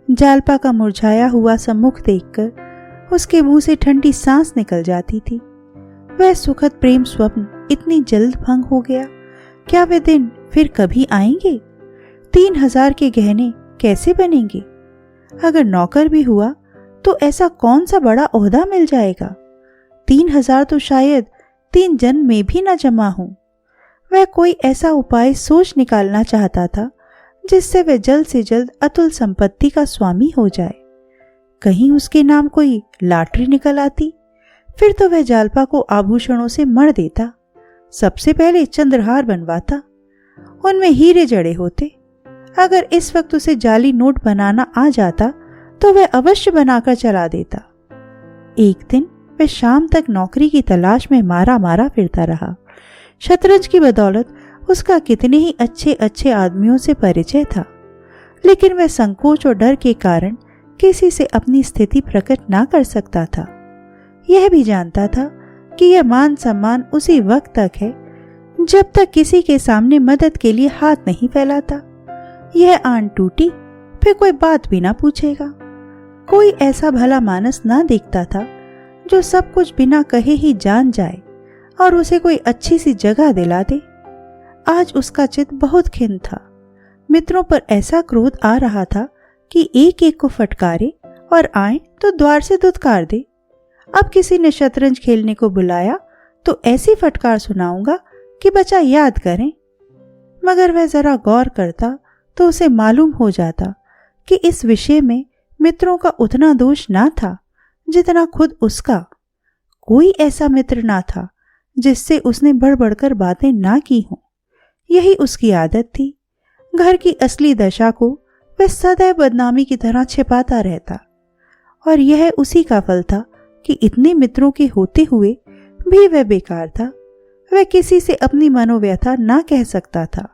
जालपा का मुरझाया हुआ सा मुख देखकर उसके मुंह से ठंडी सांस निकल जाती थी। वह सुखद प्रेम स्वप्न इतनी जल्द भंग हो गया। क्या वे दिन फिर कभी आएंगे? 3000 के गहने कैसे बनेंगे? अगर नौकर भी हुआ तो ऐसा कौन सा बड़ा ओहदा मिल जाएगा? 3000 तो शायद 3 जन्म में भी न जमा हो। वह कोई ऐसा उपाय सोच निकालना चाहता था जिससे वह जल्द से जल्द अतुल संपत्ति का स्वामी हो जाए। कहीं उसके नाम कोई लॉटरी निकल आती, फिर तो वह जालपा को आभूषणों से मढ़ देता। सबसे पहले चंद्रहार बनवाता, उनमें हीरे जड़े होते। अगर इस वक्त उसे जाली नोट बनाना आ जाता तो वह अवश्य बनाकर चला देता। एक दिन वह शाम तक नौकरी की तलाश में मारा मारा फिरता रहा। शतरंज की बदौलत उसका कितने ही अच्छे अच्छे आदमियों से परिचय था, लेकिन वह संकोच और डर के कारण किसी से अपनी स्थिति प्रकट ना कर सकता था। यह भी जानता था कि यह मान सम्मान उसी वक्त तक है जब तक किसी के सामने मदद के लिए हाथ नहीं फैलाता। यह आन टूटी फिर कोई बात भी ना पूछेगा। कोई ऐसा भला मानस ना दिखता था जो सब कुछ बिना कहे ही जान जाए और उसे कोई अच्छी सी जगह दिला दे। आज उसका चित्त बहुत खिन्न था। मित्रों पर ऐसा क्रोध आ रहा था कि एक एक को फटकारे और आए तो द्वार से दुत्कार दे। अब किसी ने शतरंज खेलने को बुलाया तो ऐसी फटकार सुनाऊंगा कि बच्चा याद करें। मगर वह जरा गौर करता तो उसे मालूम हो जाता कि इस विषय में मित्रों का उतना दोष ना था जितना खुद उसका। कोई ऐसा मित्र ना था जिससे उसने बढ़ बढ़कर बातें ना की हों। यही उसकी आदत थी। घर की असली दशा को वह सदैव बदनामी की तरह छिपाता रहता, और यह उसी का फल था कि इतने मित्रों के होते हुए भी वह बेकार था। वह किसी से अपनी मनोव्यथा ना कह सकता था,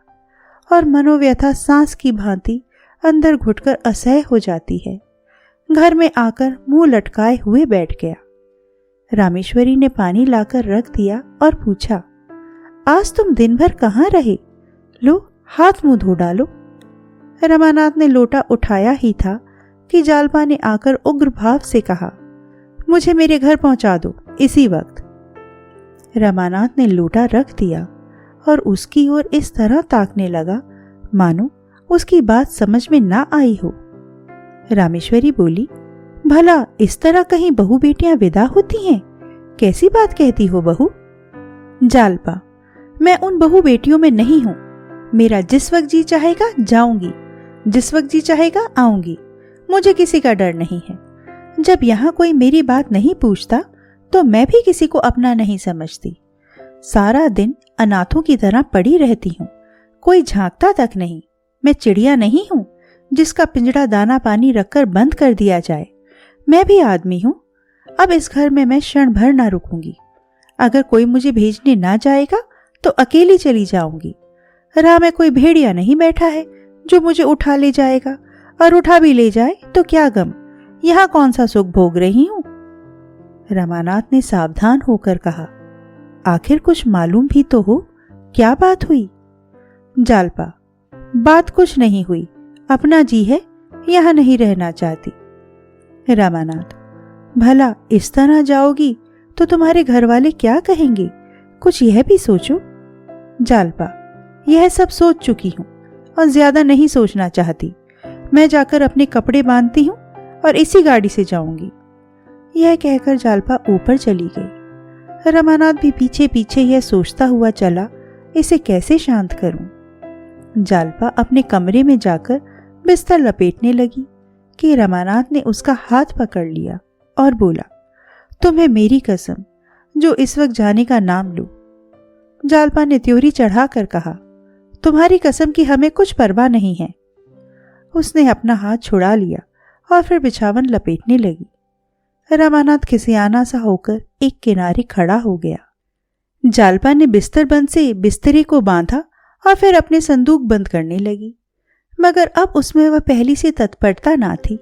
और मनोव्यथा सांस की भांति अंदर घुटकर असह्य हो जाती है। घर में आकर मुंह लटकाए हुए बैठ गया। रामेश्वरी ने पानी लाकर रख दिया और पूछा, आज तुम दिन भर कहाँ रहे? लो हाथ मुंह धो डालो। रमानाथ ने लोटा उठाया ही था कि जालपा ने आकर उग्र भाव से कहा, मुझे मेरे घर पहुंचा दो इसी वक्त। रमानाथ ने लोटा रख दिया और उसकी ओर इस तरह ताकने लगा मानो उसकी बात समझ में ना आई हो। रामेश्वरी बोली, भला इस तरह कहीं बहू बेटियां विदा होती हैं? कैसी बात कहती हो बहू? जालपा, मैं उन बहू बेटियों में नहीं हूं। मेरा जिस वक्त जी चाहेगा जाऊंगी, जिस वक्त जी चाहेगा आऊंगी। मुझे किसी का डर नहीं है। जब यहाँ कोई मेरी बात नहीं पूछता तो मैं भी किसी को अपना नहीं समझती। सारा दिन अनाथों की तरह पड़ी रहती हूँ, कोई झांकता तक नहीं। मैं चिड़िया नहीं हूँ जिसका पिंजड़ा दाना पानी रखकर बंद कर दिया जाए। मैं भी आदमी हूँ। अब इस घर में मैं क्षण भर ना रुकूंगी। अगर कोई मुझे भेजने ना जाएगा तो अकेली चली जाऊंगी। राह में कोई भेड़िया नहीं बैठा है जो मुझे उठा ले जाएगा, और उठा भी ले जाए तो क्या गम, यहाँ कौन सा सुख भोग रही हूँ। रमानाथ ने सावधान होकर कहा, आखिर कुछ मालूम भी तो हो, क्या बात हुई? जालपा, बात कुछ नहीं हुई। अपना जी है, यहाँ नहीं रहना चाहती। रमानाथ, भला इस तरह जाओगी तो तुम्हारे घर वाले क्या कहेंगे? कुछ यह भी सोचो। जालपा, यह सब सोच चुकी हूँ और ज्यादा नहीं सोचना चाहती। मैं जाकर अपने कपड़े बांधती हूँ और इसी गाड़ी से जाऊंगी। यह कहकर जालपा ऊपर चली गई। रमानाथ भी पीछे पीछे यह सोचता हुआ चला, इसे कैसे शांत करूं। जालपा अपने कमरे में जाकर बिस्तर लपेटने लगी कि रमानाथ ने उसका हाथ पकड़ लिया और बोला, तुम्हें मेरी कसम, जो इस वक्त जाने का नाम लो। जालपा ने त्योरी चढ़ाकर कहा, तुम्हारी कसम की हमें कुछ परवाह नहीं है। उसने अपना हाथ छुड़ा लिया और फिर बिछावन लपेटने लगी। रमानाथ खिसियाना सा होकर एक किनारे खड़ा हो गया। जालपा ने बिस्तर बंद से बिस्तरे को बांधा और फिर अपने संदूक बंद करने लगी, मगर अब उसमें वह पहली सी तत्परता ना थी।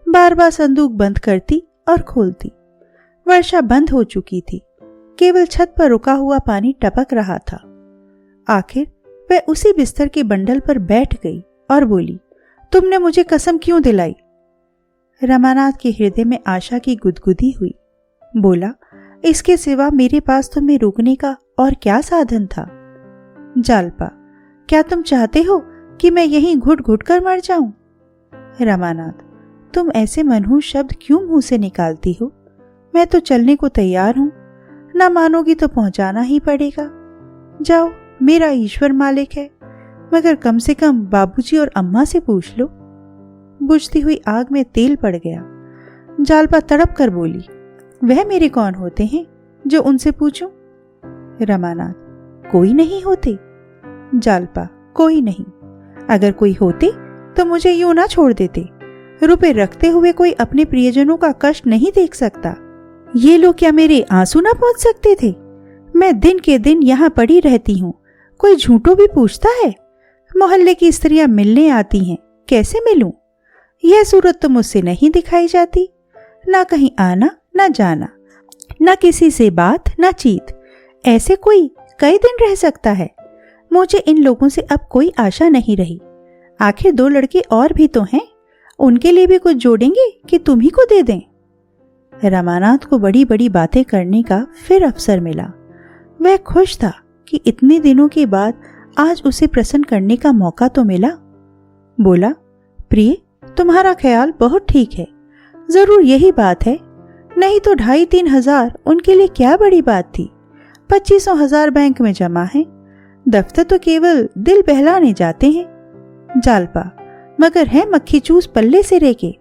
बार बार संदूक बंद करती और खोलती। वर्षा बंद हो चुकी थी, केवल छत पर रुका हुआ पानी टपक रहा था। आखिर वह उसी बिस्तर के बंडल पर बैठ गई और बोली, तुमने मुझे कसम क्यों दिलाई? रमानाथ के हृदय में आशा की गुदगुदी हुई। बोला, इसके सिवा मेरे पास तुम्हें रोकने का और क्या साधन था? जालपा, क्या तुम चाहते हो कि मैं यहीं घुट घुट कर मर जाऊं? रमानाथ, तुम ऐसे मनहूस शब्द क्यों मुंह से निकालती हो? मैं तो चलने को तैयार हूं। ना मानोगी तो पहुंचाना ही पड़ेगा। जाओ, मेरा ईश्वर मालिक है, मगर कम से कम बाबूजी और अम्मा से पूछ लो। बुझती हुई आग में तेल पड़ गया। जालपा तड़प कर बोली, वह मेरे कौन होते हैं जो उनसे पूछूं? रमानाथ, कोई नहीं होते। जालपा, कोई नहीं। अगर कोई होते तो मुझे यूं ना छोड़ देते। रुपए रखते हुए कोई अपने प्रियजनों का कष्ट नहीं देख सकता। ये लोग क्या मेरे आंसू ना पहुंच सकते थे? मैं दिन के दिन यहाँ पड़ी रहती हूँ, कोई झूठों भी पूछता है। मोहल्ले की स्त्रियां मिलने आती हैं, कैसे मिलूं? यह सूरत तो मुझसे नहीं दिखाई जाती। ना कहीं आना ना जाना, ना किसी से बात ना चीत। ऐसे कोई कई दिन रह सकता है? मुझे इन लोगों से अब कोई आशा नहीं रही। आखिर 2 लड़के और भी तो हैं, उनके लिए भी कुछ जोड़ेंगे कि तुम ही को दे दें? रमानाथ को बड़ी बड़ी बातें करने का फिर अवसर मिला। वह खुश था कि इतने दिनों के बाद आज उसे प्रसन्न करने का मौका तो मिला। बोला, प्रिय, तुम्हारा ख्याल बहुत ठीक है। जरूर यही बात है, नहीं तो 2,500-3 हजार उनके लिए क्या बड़ी बात थी। 25,000 बैंक में जमा है। दफ्तर तो केवल दिल बहलाने जाते हैं। जालपा, मगर है मक्खी चूस पल्ले से रेके।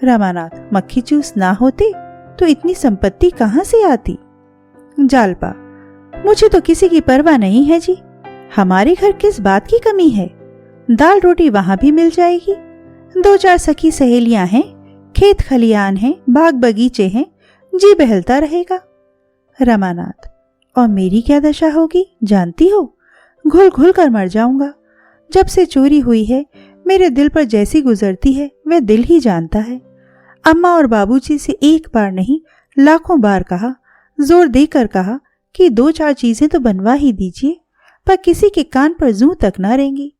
रमानाथ, मक्खी चूस ना होते तो इतनी संपत्ति कहां से आती? जालपा, मुझे तो किसी की परवाह नहीं है जी। हमारे घर किस बात की कमी है? दाल रोटी वहां भी मिल जाएगी। 2-4 सखी सहेलियां हैं, खेत खलियान हैं, बाग बगीचे हैं, जी बहलता रहेगा। रमानाथ, और मेरी क्या दशा होगी जानती हो? घुल घुल कर मर जाऊंगा। जब से चोरी हुई है मेरे दिल पर जैसी गुजरती है वह दिल ही जानता है। अम्मा और बाबूजी से एक बार नहीं लाखों बार कहा, जोर देकर कहा कि 2-4 चीजें तो बनवा ही दीजिए, पर किसी के कान पर जूं तक ना रेंगी।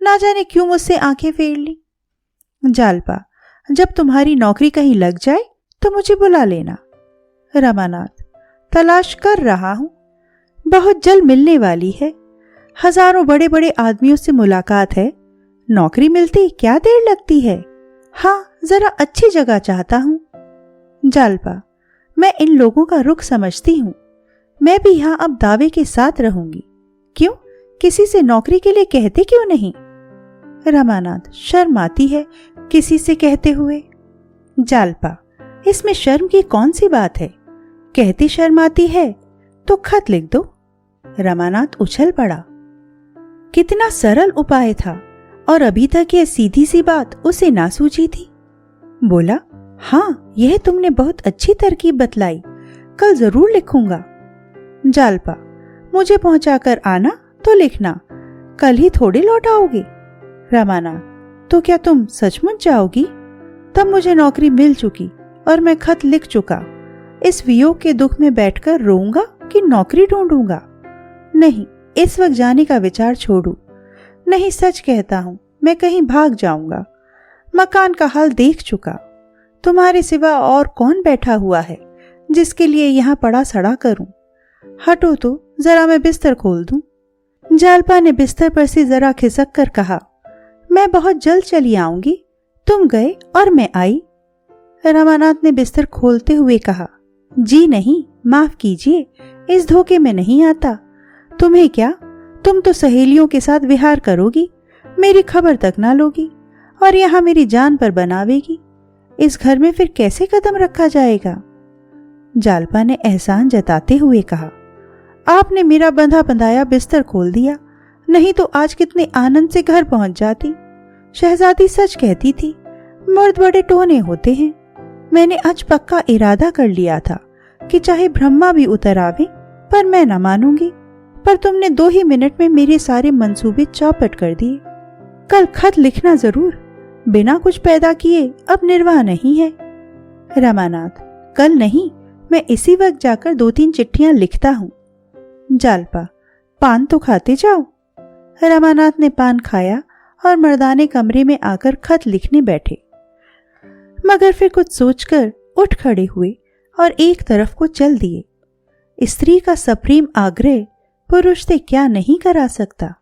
ना जाने क्यों मुझसे आंखें फेर ली। जालपा, जब तुम्हारी नौकरी कहीं लग जाए तो मुझे बुला लेना। रमानाथ, तलाश कर रहा हूं, बहुत जल्द मिलने वाली है। हजारों बड़े बड़े आदमियों से मुलाकात है, नौकरी मिलती क्या देर लगती है। हाँ, जरा अच्छी जगह चाहता हूं। जालपा, मैं इन लोगों का रुख समझती हूं। मैं भी यहां अब दावे के साथ रहूंगी। क्यों, किसी से नौकरी के लिए कहते क्यों नहीं? रमानाथ, शर्म आती है किसी से कहते हुए। जालपा, इसमें शर्म की कौन सी बात है? कहती शर्म आती है तो खत लिख दो। रमानाथ उछल पड़ा। कितना सरल उपाय था, और अभी तक यह सीधी सी बात उसे ना सूझी थी। बोला, हाँ, यह तुमने बहुत अच्छी तरकीब बतलाई, कल जरूर लिखूंगा। जालपा, मुझे पहुंचाकर आना तो लिखना, कल ही थोड़े लौट आओगे। रमानाथ, तो क्या तुम सचमुच जाओगी? तब मुझे नौकरी मिल चुकी और मैं खत लिख चुका। इस वियोग के दुख में बैठकर रोऊंगा कि नौकरी ढूंढूंगा? नहीं, इस वक्त जाने का विचार छोड़ू। नहीं, सच कहता हूं, मैं कहीं भाग जाऊंगा। मकान का हाल देख चुका। तुम्हारे सिवा और कौन बैठा हुआ है जिसके लिए यहाँ पड़ा सड़ा करूं? हटो तो जरा मैं बिस्तर खोल दूं। जालपा ने बिस्तर पर से जरा खिसक कर कहा, मैं बहुत जल्द चली आऊंगी। तुम गए और मैं आई। रमानाथ ने बिस्तर खोलते हुए कहा, जी नहीं, माफ कीजिए, इस धोखे में नहीं आता। तुम्हें क्या, तुम तो सहेलियों के साथ विहार करोगी, मेरी खबर तक ना लोगी और यहाँ मेरी जान पर बनावेगी। इस घर में फिर कैसे कदम रखा जाएगा? जालपा ने एहसान जताते हुए कहा, आपने मेरा बंधा बंधाया बिस्तर खोल दिया, नहीं तो आज कितने आनंद से घर पहुंच जाती। शहजादी सच कहती थी, मर्द बड़े टोने होते हैं। मैंने आज पक्का इरादा कर लिया था कि चाहे ब्रह्मा भी उतर आवे पर मैं न मानूंगी, पर तुमने 2 ही मिनट में मेरे सारे मंसूबे चौपट कर दिए। कल खत लिखना जरूर, बिना कुछ पैदा किए अब निर्वाह नहीं है। रमानाथ, कल नहीं, मैं इसी वक्त जाकर 2-3 चिट्ठियां लिखता हूँ। जालपा, पान तो खाते जाओ। रमानाथ ने पान खाया और मर्दाने कमरे में आकर खत लिखने बैठे, मगर फिर कुछ सोचकर उठ खड़े हुए और एक तरफ को चल दिए। स्त्री का सप्रेम आग्रह पुरुष से क्या नहीं करा सकता।